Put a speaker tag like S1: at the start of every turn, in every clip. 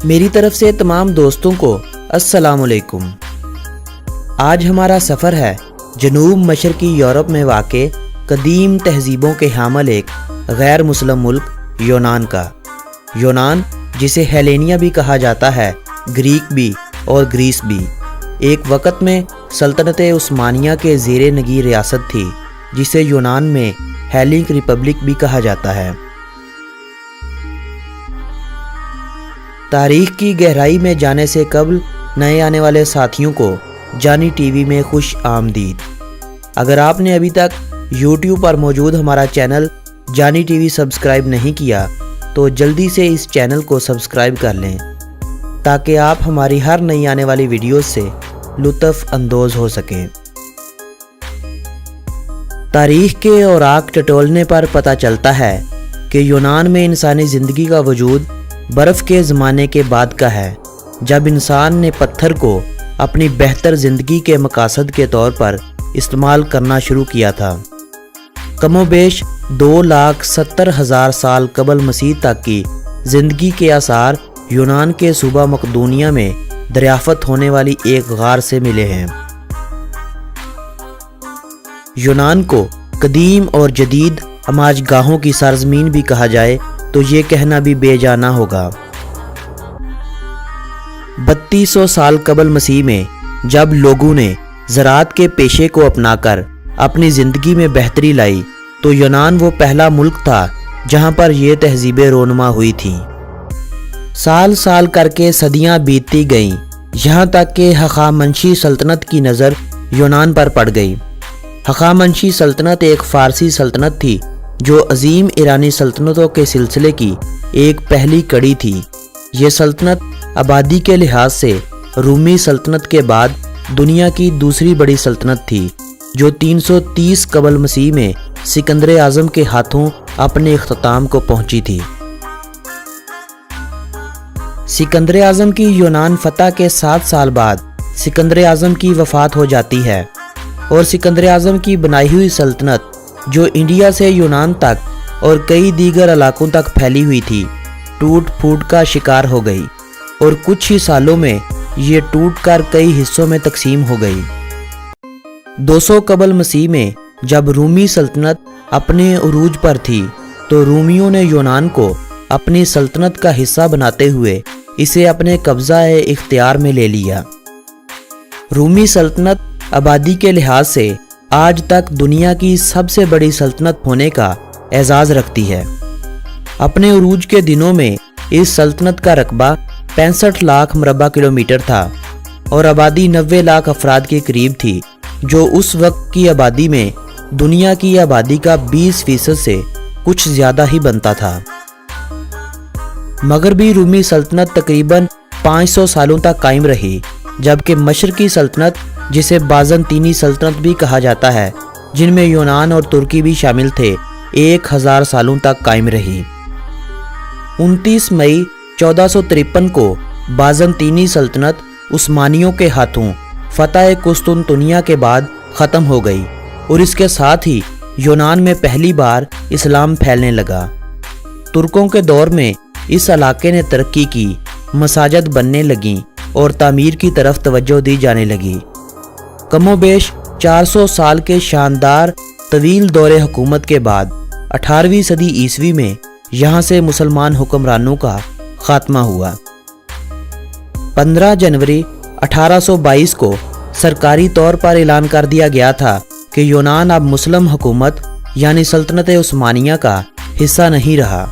S1: میری طرف سے تمام دوستوں کو السلام علیکم۔ آج ہمارا سفر ہے جنوب مشرقی یورپ میں واقع قدیم تہذیبوں کے حامل ایک غیر مسلم ملک یونان کا۔ یونان جسے ہیلینیا بھی کہا جاتا ہے، گریک بھی اور گریس بھی، ایک وقت میں سلطنت عثمانیہ کے زیر نگی ریاست تھی جسے یونان میں ہیلینک ریپبلک بھی کہا جاتا ہے۔ تاریخ کی گہرائی میں جانے سے قبل نئے آنے والے ساتھیوں کو جانی ٹی وی میں خوش آمدید۔ اگر آپ نے ابھی تک یوٹیوب پر موجود ہمارا چینل جانی ٹی وی سبسکرائب نہیں کیا تو جلدی سے اس چینل کو سبسکرائب کر لیں تاکہ آپ ہماری ہر نئی آنے والی ویڈیوز سے لطف اندوز ہو سکیں۔ تاریخ کے اوراق ٹٹولنے پر پتہ چلتا ہے کہ یونان میں انسانی زندگی کا وجود برف کے زمانے کے بعد کا ہے، جب انسان نے پتھر کو اپنی بہتر زندگی کے مقاصد کے طور پر استعمال کرنا شروع کیا تھا۔ کم و بیش 2,70,000 سال قبل مسیح تک کی زندگی کے آثار یونان کے صوبہ مقدونیہ میں دریافت ہونے والی ایک غار سے ملے ہیں۔ یونان کو قدیم اور جدید اماج گاہوں کی سرزمین بھی کہا جائے تو یہ کہنا بھی بے جا نہ ہوگا۔ 3200 سال قبل مسیح میں جب لوگوں نے زراعت کے پیشے کو اپنا کر اپنی زندگی میں بہتری لائی تو یونان وہ پہلا ملک تھا جہاں پر یہ تہذیبیں رونما ہوئی تھیں۔ سال سال کر کے صدیاں بیتتی گئیں، یہاں تک کہ ہخامنشی سلطنت کی نظر یونان پر پڑ گئی۔ ہخامنشی سلطنت ایک فارسی سلطنت تھی جو عظیم ایرانی سلطنتوں کے سلسلے کی ایک پہلی کڑی تھی۔ یہ سلطنت آبادی کے لحاظ سے رومی سلطنت کے بعد دنیا کی دوسری بڑی سلطنت تھی، جو 330 قبل مسیح میں سکندر اعظم کے ہاتھوں اپنے اختتام کو پہنچی تھی۔ سکندر اعظم کی یونان فتح کے 7 سال بعد سکندر اعظم کی وفات ہو جاتی ہے اور سکندر اعظم کی بنائی ہوئی سلطنت جو انڈیا سے یونان تک اور کئی دیگر علاقوں تک پھیلی ہوئی تھی، ٹوٹ پھوٹ کا شکار ہو گئی اور کچھ ہی سالوں میں یہ ٹوٹ کر کئی حصوں میں تقسیم ہو گئی۔ 200 قبل مسیح میں جب رومی سلطنت اپنے عروج پر تھی تو رومیوں نے یونان کو اپنی سلطنت کا حصہ بناتے ہوئے اسے اپنے قبضہ اختیار میں لے لیا۔ رومی سلطنت آبادی کے لحاظ سے آج تک دنیا کی سب سے بڑی سلطنت ہونے کا اعزاز رکھتی ہے۔ اپنے عروج کے دنوں میں اس سلطنت کا رقبہ 65 لاکھ مربع کلومیٹر تھا اور آبادی 90 لاکھ افراد کے قریب تھی، جو اس وقت کی آبادی میں دنیا کی آبادی کا 20% سے کچھ زیادہ ہی بنتا تھا۔ مغربی رومی سلطنت تقریباً 500 سالوں تک قائم رہی، جبکہ مشرقی سلطنت جسے بازنطینی سلطنت بھی کہا جاتا ہے، جن میں یونان اور ترکی بھی شامل تھے، 1000 سالوں تک قائم رہی۔ 29 مئی 1453 کو بازنطینی سلطنت عثمانیوں کے ہاتھوں فتح قسطنطنیہ کے بعد ختم ہو گئی اور اس کے ساتھ ہی یونان میں پہلی بار اسلام پھیلنے لگا۔ ترکوں کے دور میں اس علاقے نے ترقی کی، مساجد بننے لگیں اور تعمیر کی طرف توجہ دی جانے لگی۔ کم و بیش 400 سال کے شاندار طویل دور حکومت کے بعد 18ویں صدی عیسوی میں یہاں سے مسلمان حکمرانوں کا خاتمہ ہوا۔ 15 جنوری 1822 کو سرکاری طور پر اعلان کر دیا گیا تھا کہ یونان اب مسلم حکومت یعنی سلطنت عثمانیہ کا حصہ نہیں رہا،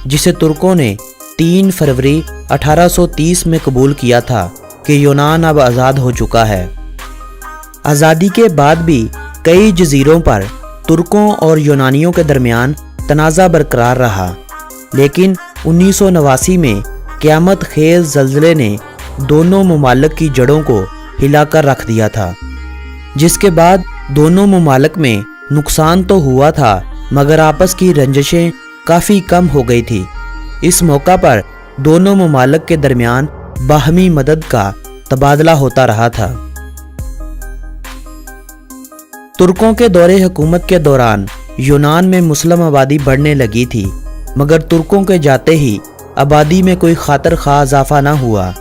S1: جسے ترکوں نے 3 فروری 1830 میں قبول کیا تھا کہ یونان اب آزاد ہو چکا ہے۔ آزادی کے بعد بھی کئی جزیروں پر ترکوں اور یونانیوں کے درمیان تنازع برقرار رہا، لیکن 1989 میں قیامت خیز زلزلے نے دونوں ممالک کی جڑوں کو ہلا کر رکھ دیا تھا، جس کے بعد دونوں ممالک میں نقصان تو ہوا تھا مگر آپس کی رنجشیں کافی کم ہو گئی تھی۔ اس موقع پر دونوں ممالک کے درمیان باہمی مدد کا تبادلہ ہوتا رہا تھا۔ ترکوں کے دور حکومت کے دوران یونان میں مسلم آبادی بڑھنے لگی تھی، مگر ترکوں کے جاتے ہی आबादी में कोई खातर खा इजाफा न हुआ।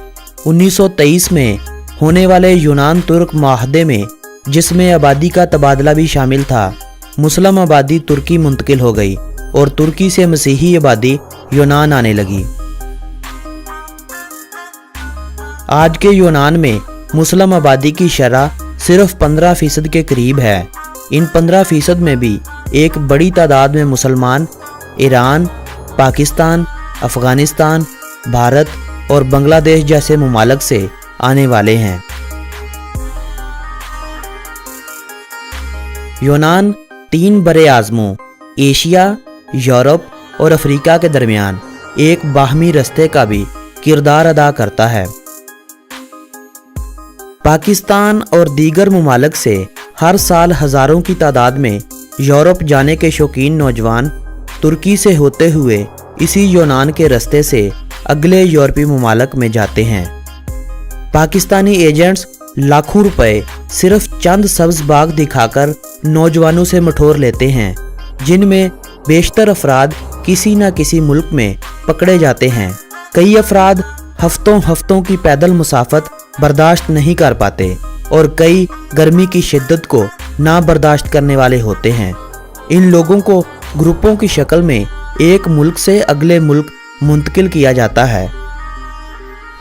S1: 1923 में होने वाले यूनान तुर्क माहदे में, जिसमें आबादी का तबादला भी शामिल था, मुस्लिम आबादी तुर्की मुंतकिल हो गई और तुर्की से मसीही आबादी यूनान आने लगी। आज के यूनान में मुस्लिम आबादी की शरह सिर्फ 15% के करीब है। इन 15% में भी एक बड़ी तादाद में मुसलमान ईरान, पाकिस्तान, अफ़गानिस्तान, भारत और बांग्लादेश जैसे मुमालिक से आने वाले हैं। यूनान 3 बड़े आज़मों एशिया, यूरोप और अफ्रीका के दरमियान एक बाहमी रास्ते का भी किरदार अदा करता है। पाकिस्तान और दीगर मुमालिक से हर साल हज़ारों की तादाद में यूरोप जाने के शौकीन नौजवान तुर्की से होते हुए इसी यूनान के रास्ते से अगले यूरोपीय मुमालिक में जाते हैं। पाकिस्तानी एजेंट्स लाखों रुपए सिर्फ चंद सब्ज़ बाग दिखाकर नौजवानों से मठोर लेते हैं, जिनमें बेशतर अफराद किसी न किसी मुल्क में पकड़े जाते हैं। कई अफराद हफ्तों हफ्तों की पैदल मुसाफत बर्दाश्त नहीं कर पाते और कई गर्मी की शिद्दत को ना बर्दाश्त करने वाले होते हैं। इन लोगों को ग्रुपों की शक्ल में एक मुल्क से अगले मुल्क मुंतकिल किया जाता है।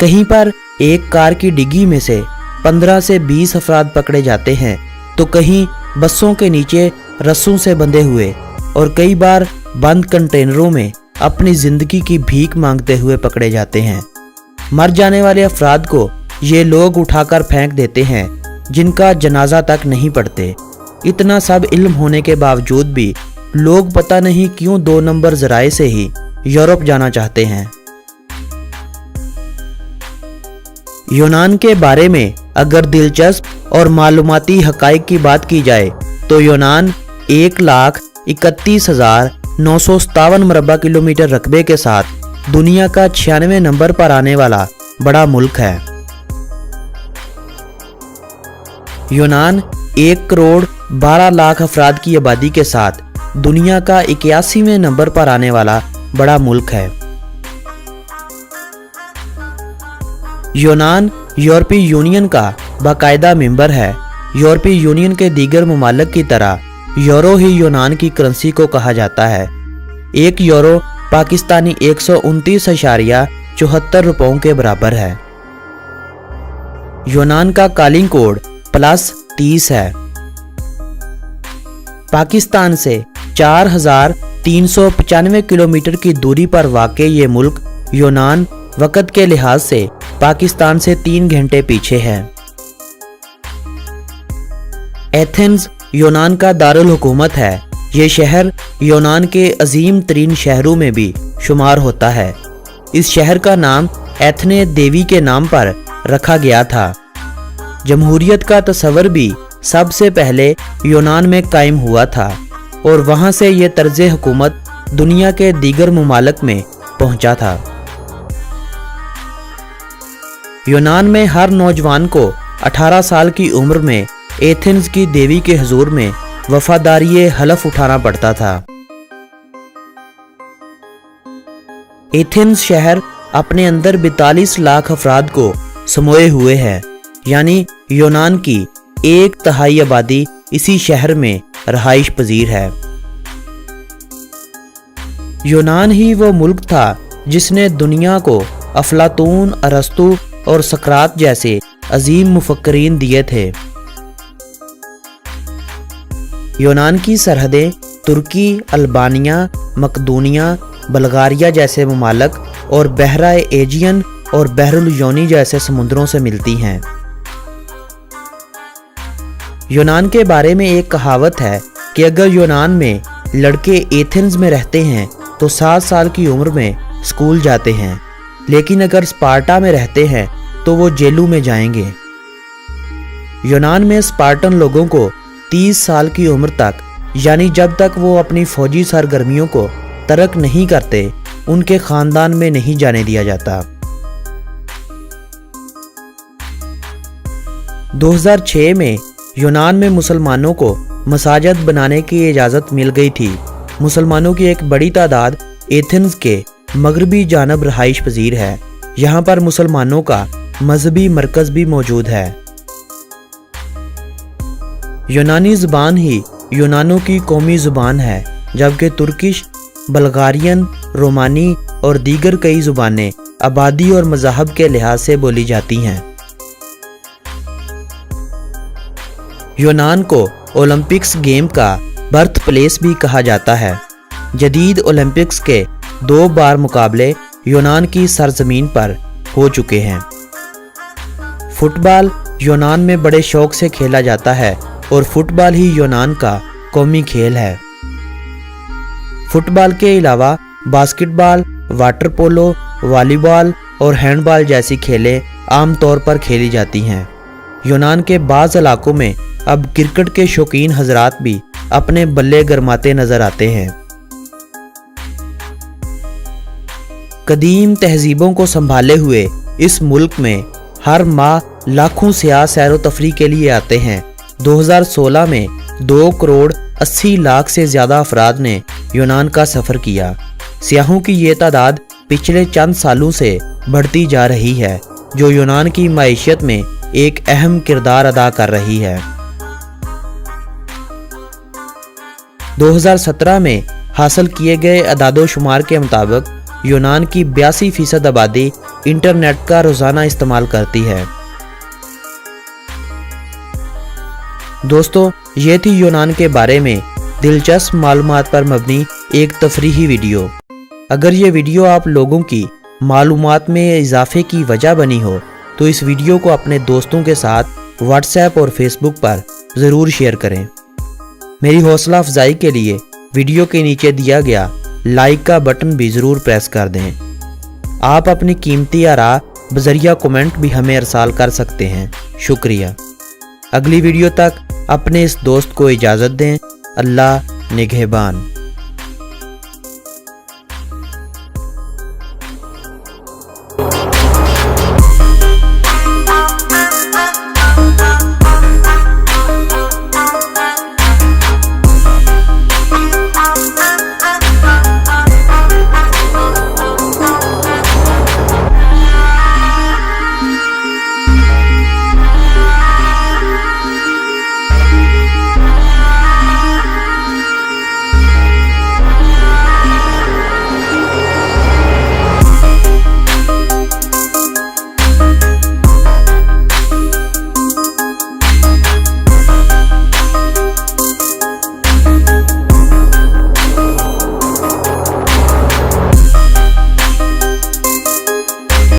S1: कहीं पर एक कार की डिग्गी में से 15 से 20 अफराद पकड़े जाते हैं, तो कहीं बसों के नीचे रस्सों से बंधे हुए और कई बार बंद कंटेनरों में अपनी ज़िंदगी की भीख मांगते हुए पकड़े जाते हैं। मर जाने वाले अफराद को ये लोग उठाकर फेंक देते हैं, जिनका जनाजा तक नहीं पढ़ते। इतना सब इल्म होने के बावजूद भी लोग पता नहीं क्यों 2 नंबर ज़राए से ही यूरोप जाना चाहते हैं। यूनान के बारे में अगर दिलचस्प और मालूमाती हक़ाइक़ की बात की जाए तो यूनान 1,31,957 मरबा किलोमीटर रकबे के साथ दुनिया का 96 नंबर पर आने वाला बड़ा मुल्क है। यूनान 1,12,00,000 अफराद की आबादी के साथ दुनिया का 81वें नंबर पर आने वाला बड़ा मुल्क है। यूनान यूरोपीय यूनियन का बाकायदा मेंबर है। यूरोपीय यूनियन के दीगर मुमालिक की तरह यूरो ही यूनान की करेंसी को कहा जाता है। 1 यूरो पाकिस्तानी 129.74 रुपयों के बराबर है। यूनान का कॉलिंग कोड +30 है। पाकिस्तान से 4,395 किलोमीटर की दूरी पर वाक़ ये मुल्क यूनान वक़्त के लिहाज से पाकिस्तान से 3 घंटे पीछे है। एथेंस यूनान का दारुल हुकूमत है। ये शहर यूनान के अजीम तरीन शहरों में भी शुमार होता है। इस शहर का नाम एथने देवी के नाम पर रखा गया था। जमहूरियत का तस्वर भी सबसे पहले यूनान में कायम हुआ था और वहाँ से ये तर्ज हुकूमत दुनिया के दीगर मुमालिक में पहुँचा था। यूनान में हर नौजवान को 18 साल की उम्र में एथेंस की देवी के हुजूर में वफादारी हलफ उठाना पड़ता था। एथेंस शहर अपने अंदर 42 लाख अफराद को समोए हुए है, यानी यूनान की 1/3 आबादी इसी शहर में रहाइश पजीर है। यूनान ही वो मुल्क था जिसने दुनिया को अफलातून, अरस्तु और सकरात जैसे अजीम मुफक्करीन दिए थे। यूनान की सरहदें तुर्की, अल्बानिया, मकदूनिया, बल्गारिया जैसे मुमालिक और बहरा एजियन और बहरुल योनी जैसे समुद्रों से मिलती हैं। यूनान के बारे में एक कहावत है कि अगर यूनान में लड़के एथेंस में रहते हैं तो 7 साल की उम्र में स्कूल जाते हैं, लेकिन अगर स्पार्टा में रहते हैं तो वो जेलों में जाएंगे। यूनान में स्पार्टन लोगों को 30 साल की उम्र तक, यानी जब तक वो अपनी फौजी सरगर्मियों को तर्क नहीं करते, उनके खानदान में नहीं जाने दिया जाता। 2006 में यूनान में मुसलमानों को मसाजिद बनाने की इजाज़त मिल गई थी। मुसलमानों की एक बड़ी तादाद एथेंस के मगरबी जानब रहाइश पजीर है। यहाँ पर मुसलमानों का मजहबी मरकज़ भी मौजूद है। यूनानी ज़ुबान ही यूनानों की कौमी ज़ुबान है, जबकि तुर्किश, बल्गारियन, रोमानी और दीगर कई ज़ुबानें आबादी और मज़हब के लिहाज से बोली जाती हैं। यूनान को ओलंपिक्स गेम का बर्थ प्लेस भी कहा जाता है। जदीद ओलंपिक्स के 2 बार मुकाबले यूनान की सरजमीन पर हो चुके हैं। फुटबॉल यूनान में बड़े शौक से खेला जाता है और फुटबॉल ही यूनान का कौमी खेल है। फुटबॉल के अलावा बास्केटबॉल, वाटर पोलो, वॉलीबॉल और हैंडबॉल जैसी खेलें आम तौर पर खेली जाती हैं। यूनान के बाज़ इलाकों में अब क्रिकेट के शौकीन हजरात भी अपने बल्ले गरमाते नजर आते हैं। कदीम तहजीबों को संभाले हुए इस मुल्क में हर माह लाखों सियाह सैर व तफरीह के लिए आते हैं। 2016 में 2 करोड़ 80 लाख से ज़्यादा अफराद ने यूनान का सफ़र किया। सियाहों की ये तादाद पिछले चंद सालों से बढ़ती जा रही है, जो यूनान की मईशत में एक अहम किरदार अदा कर रही है। 2017 में हासिल किए गए अदाद-ओ-शुमार के मुताबिक यूनान की 82% आबादी इंटरनेट का रोज़ाना इस्तेमाल करती है। दोस्तों, ये थी यूनान के बारे में दिलचस्प मालूमात पर मबनी एक तफरीही वीडियो। अगर ये वीडियो आप लोगों की मालूमात में इजाफे की वजह बनी हो तो इस वीडियो को अपने दोस्तों के साथ व्हाट्सएप और फेसबुक पर ज़रूर शेयर करें। मेरी हौसला अफजाई के लिए वीडियो के नीचे दिया गया लाइक का बटन भी ज़रूर प्रेस कर दें। आप अपनी कीमती आरा बज़रिया कमेंट भी हमें अरसाल कर सकते हैं। शुक्रिया। अगली वीडियो तक अपने इस दोस्त को इजाज़त दें। अल्लाह निगहबान।